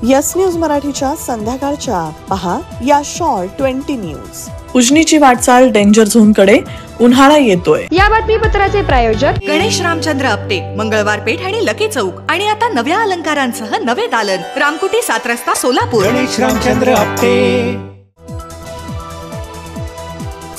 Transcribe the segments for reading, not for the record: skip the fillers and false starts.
Yes news मराठीच्या संध्याकाळच्या पहा या शॉर्ट 20 न्यूज. उजनीची वाटचाल डेंजर झोन कडे, उन्हाळा येतोय. या बातमीपत्राचे प्रायोजक गणेश रामचंद्र आपटे, मंगळवार पेठ आणि लकी चौक. आणि आता नव्या अलंकारांसह नवे दालन, रामकुटी 7 रस्ता सोलापूर. गणेश रामचंद्र आपटे.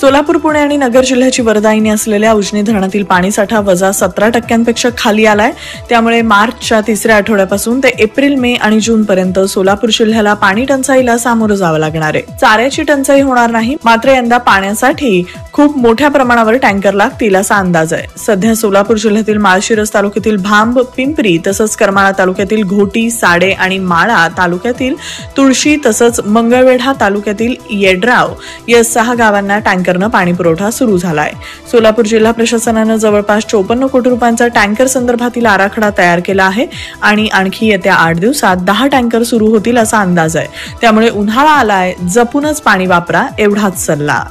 सोलापूर, पुणे आणि नगर जिल्ह्याची वरदायिनी असलेल्या उजनी धरणातील पाणीसाठा -17% खाली आलाय. त्यामुळे मार्चच्या 3ऱ्या आठवड्यापासून ते एप्रिल, मे आणि जून पर्यंत सोलापूर जिल्ह्याला पाणी टंचाईला सामोरं जावं लागणार आहे. चाऱ्याची टंचाई होणार नाही, मात्र यंदा पाण्यासाठी खूप मोठ्या प्रमाणावर टँकर लागतील असा अंदाज आहे. सध्या सोलापूर जिल्ह्यातील माळशिरस तालुक्यातील भांब, पिंपरी तसंच करमाळा तालुक्यातील घोटी, साडे आणि माळा तालुक्यातील तुळशी तसंच मंगळवेढा तालुक्यातील येड्राव या 6 गावांना टँकरनं पाणी पुरवठा सुरू झालाय. सोलापूर जिल्हा प्रशासनानं जवळपास 54 कोटी रुपयांचा टँकर संदर्भातील आराखडा तयार केला आहे आणि आणखी येत्या 8 दिवसात 10 टँकर सुरू होतील असा अंदाज आहे. त्यामुळे उन्हाळा आलाय, जपूनच पाणी वापरा एवढाच सल्ला.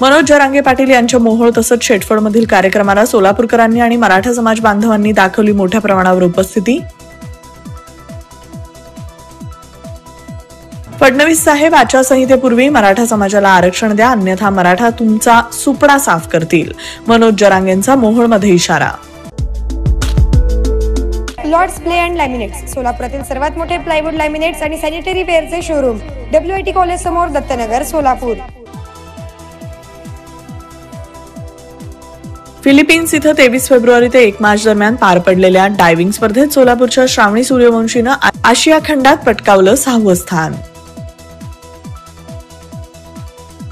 मनोज जरांगे पाटील यांच्या मोहोळ तसंच शेटफळमधील कार्यक्रमाला सोलापूरकरांनी आणि मराठा समाज बांधवांनी दाखवली मोठ्या प्रमाणावर उपस्थिती. फडणवीस साहेब, आचारसंहितेपूर्वी मराठा समाजाला आरक्षण द्या, अन्यथा मराठा तुमचा सुपडा साफ करतील. मनोज जरांगेंचा मोहोळमध्ये इशारा. लॉर्ड्स प्ले अँड लॅमिनेट्स, सोलापुरातील सर्वात मोठे प्लायवूड लॅमिनेट्स आणि सॅनिटरी वेअरचे शोरूम, WIT कॉलेज समोर, दत्तनगर, सोलापूर. फिलिपिन्स इथं 23 फेब्रुवारी ते 1 मार्च दरम्यान पार पडलेल्या डायव्हिंग स्पर्धेत सोलापूरच्या श्रावणी सूर्यवंशीनं आशिया खंडात पटकावलं 6वं स्थान.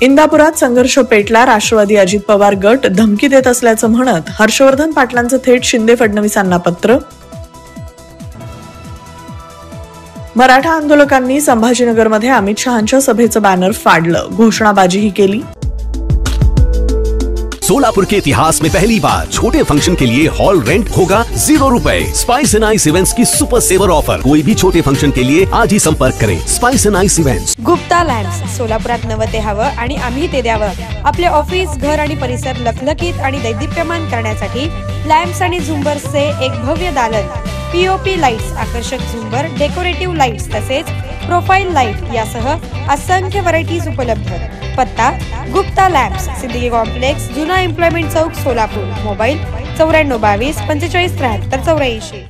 इंदापुरात संघर्ष पेटला, राष्ट्रवादी अजित पवार गट धमकी देत असल्याचं म्हणत हर्षवर्धन पाटलांचं थेट शिंदे फडणवीसांना पत्र. मराठा आंदोलकांनी संभाजीनगरमध्ये अमित शहांच्या सभेचं बॅनर फाडलं, घोषणाबाजीही केली. सोलापुर के इतिहास में पहली बार छोटे फंक्शन के लिए हॉल रेंट होगा 0 रुपए. स्पाइस एंड आइस इवेंट्स की सुपर सेवर ऑफर. कोई भी छोटे फंक्शन के लिए आज ही संपर्क करें. Spice end ice events. Gupta lamps, सोलापुरात नवं ते हवं आणि आम्ही ते द्यावं. आपले ऑफिस, घर आणि परिसर लखलखीत आणि दैदिप्यमान करण्यासाठी लॅम्प्स आणि झुंबर्सचे एक भव्य दालन. POP लाईट्स, आकर्षक झुंबर, डेकोरेटिव्ह लाईट्स तसेच प्रोफाईल लाईट यासह असंख्य व्हरायटीज उपलब्ध. पत्ता गुप्ता लॅम्प्स, सिद्दीकी कॉम्प्लेक्स, जुना एम्प्लॉयमेंट चौक, सोलापूर. मोबाईल 9422 45 73 84.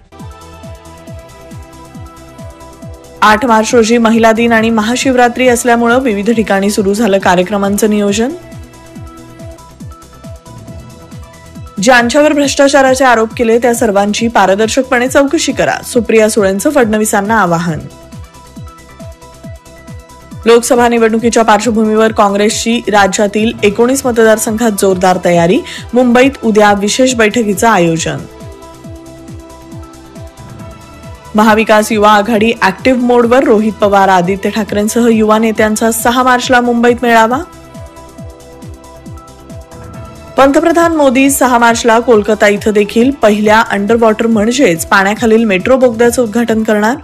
8 मार्च रोजी महिला दिन आणि महाशिवरात्री असल्यामुळे विविध ठिकाणी सुरू झालं कार्यक्रमांचं नियोजन. ज्यांच्यावर भ्रष्टाचाराचे आरोप केले त्या सर्वांची पारदर्शकपणे चौकशी करा, सुप्रिया सुळेंचं फडणवीसांना आवाहन. लोकसभा निवडणुकीच्या पार्श्वभूमीवर काँग्रेसची राज्यातील 19 मतदारसंघात जोरदार तयारी. मुंबईत उद्या विशेष बैठकीचं आयोजन. महाविकास युवा आघाडी ऍक्टिव्ह मोडवर, रोहित पवार, आदित्य ठाकरेंसह युवा नेत्यांचा 6 मार्चला मुंबईत मेळावा. पंतप्रधान मोदी 6 मार्चला कोलकाता इथं देखील पहिल्या अंडर वॉटर म्हणजेच पाण्याखालील मेट्रो बोगद्याचं उद्घाटन करणार.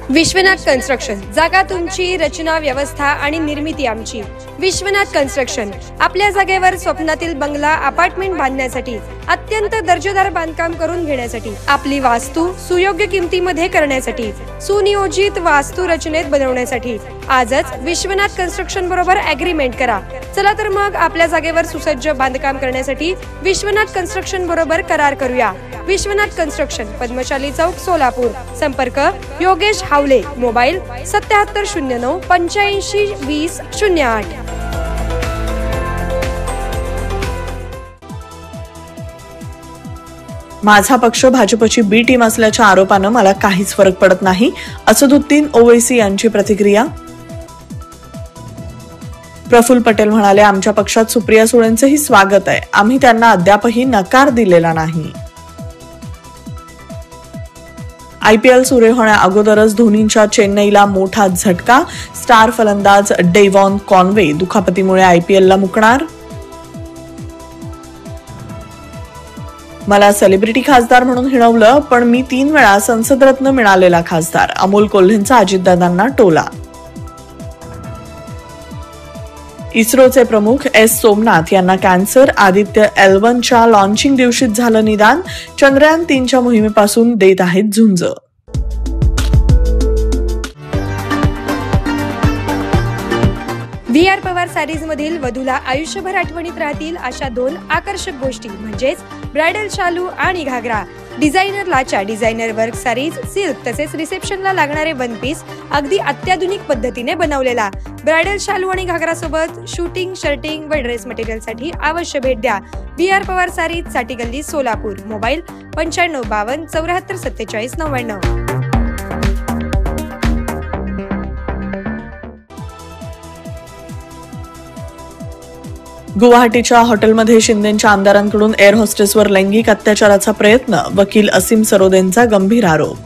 विश्वनाथ कन्स्ट्रक्शन, जागा तुमची, रचना, व्यवस्था आणि निर्मिती आमची. विश्वनाथ कन्स्ट्रक्शन, आपल्या जागेवर स्वप्नातील बंगला, अपार्टमेंट बांधण्यासाठी, अत्यंत दर्जेदार बांधकाम करून घेण्यासाठी, आपली वास्तू सुयोग्य किमतीमध्ये करण्यासाठी, सुनियोजित वास्तू रचनेत बनवण्यासाठी आजच विश्वनाथ कन्स्ट्रक्शन बरोबर अग्रीमेंट करा. चला तर मग आपल्या जागेवर सुसज्ज बांधकाम करण्यासाठी विश्वनाथ कन्स्ट्रक्शन बरोबर करार करूया. विश्वनाथ कन्स्ट्रक्शन, पद्मशाली चौक, सोलापूर. संपर्क योगेश हावले. मोबाईल 7709 85 20 08. माझा पक्ष भाजपची बी टीम असल्याच्या आरोपानं मला काहीच फरक पडत नाही, असदुद्दीन ओवैसी यांची प्रतिक्रिया. प्रफुल्ल पटेल म्हणाले, आमच्या पक्षात सुप्रिया सुळेंचेही स्वागत आहे, आम्ही त्यांना अद्यापही नकार दिलेला नाही. IPL सुरू होण्या अगोदरच धोनींच्या चेन्नईला मोठा झटका. स्टार फलंदाज डेव्हॉन कॉनवे दुखापतीमुळे IPLला मुकणार. मला सेलिब्रिटी खासदार म्हणून हिणवलं, पण मी 3 वेळा संसदरत्न मिळालेला खासदार. अमोल कोल्हेंचा अजितदादांना टोला. इस्रोचे प्रमुख एस सोमनाथ यांना कॅन्सर. आदित्य L1च्या लॉन्चिंग दिवशीच झालं निदान. चंद्रयान 3च्या मोहिमेपासून देत आहेत झुंज. VR पवार सारीज मधील वधूला आयुष्यभर आठवणीत राहतील अशा 2 आकर्षक गोष्टी म्हणजेच ब्रायडल शालू आणि घागरा. डिझायनर लाचा, डिझायनर वर्क सारीज, सिल्क तसेच रिसेप्शनला लागणारे वन पीस अगदी अत्याधुनिक पद्धतीने बनवलेला. ब्रायडल शालू आणि घागरा सोबत शूटिंग, शर्टिंग व ड्रेस मटेरियल साठी अवश्य भेट द्या. VR पवार सारीज, साठी गल्ली, सोलापूर. मोबाईल 9552 74 47 99. गुवाहाटीच्या हॉटेलमध्ये शिंदेच्या आमदारांकडून एअर होस्टेसवर लैंगिक अत्याचाराचा प्रयत्न. वकील असीम सरोदेंचा गंभीर आरोप.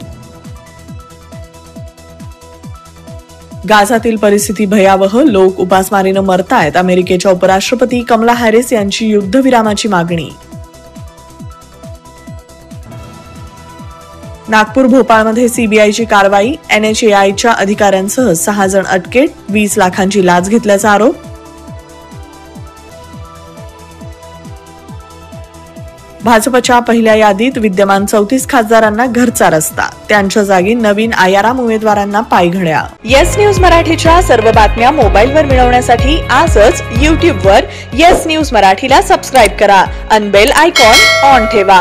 गाझातील परिस्थिती भयावह. लोक उपासमारीनं मरतायत. अमेरिकेच्या उपराष्ट्रपती कमला हॅरिस यांची युद्धविरामाची मागणी. नागपूर भोपाळमध्ये सीबीआयची कारवाई. NHAIच्या अधिकाऱ्यांसह 6 जण अटकेत. 20 लाखांची लाच घेतल्याचा आरोप. भाजपच्या पहिल्या यादीत विद्यमान 34 खासदारांना घरचा रस्ता. त्यांच्या जागी नवीन आयाराम उमेदवारांना पायघड्या. येस न्यूज मराठीच्या सर्व बातम्या मोबाईलवर मिळवण्यासाठी आजच YouTubeवर येस न्यूज मराठीला सबस्क्राईब करा आणि बेल आयकॉन ऑन ठेवा.